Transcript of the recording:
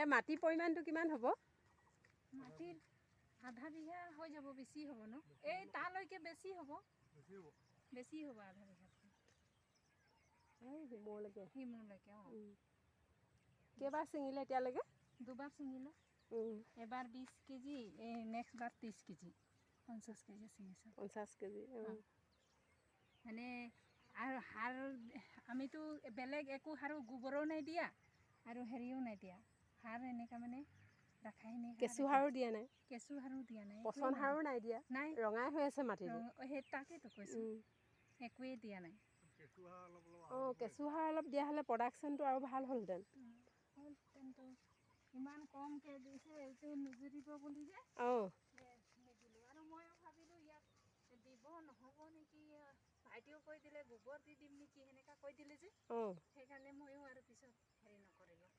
ইয়াৰ মাটিৰ পৰিমাণটো কিমান হ'ব? মাটিৰ আধা বিঘা হৈ যাব, বেছি হ'ব ন? এই তালৈকে বেছি হ'ব, বেছি হ'ব আধা বিঘাতকৈ। শিমলৈকে অঁ। কেইবাৰ ছিঙিলে এতিয়ালৈকে? 2 বাৰ ছিঙিলোঁ। এবাৰ 20 কেজি, এই নেক্সট বাৰ 30 কেজি, 50 কেজি ছিঙিছোঁ। 50 কেজি। মানে আৰু সাৰ আমিতো বেলেগ একো সাৰো গোবৰো নাই দিয়া আৰু হেৰিও নাই দিয়া, সাৰ এনেকুৱা মানে ৰাসায়নিক কেঁচু সাৰো দিয়া নাই? কেঁচু সাৰো দিয়া নাই, পচন সাৰো নাই দিয়া? নাই, ৰঙাই হৈ আছে মাটিটো। সেই তাকেতো কৈছোঁ, একোৱেই দিয়া নাই। অঁ, কেঁচু সাৰ অলপ দিয়া হ'লে প্ৰডাকশ্যনটো আৰু ভাল হ'লহেঁতেন। হ'লহেঁতেনতো, ইমান কমকৈ দিছে, এইটো নুজুৰিব বুলি যে নিদিলোঁ। আৰু ময়ো ভাবিলোঁ ইয়াত দিব নহ'ব নেকি, ভাইটিও কৈ দিলে গোবৰ দি দিম নেকি, সেনেকুৱা কৈ দিলে যে সেইকাৰণে ময়ো আৰু পিছত হেৰি নকৰিলোঁ।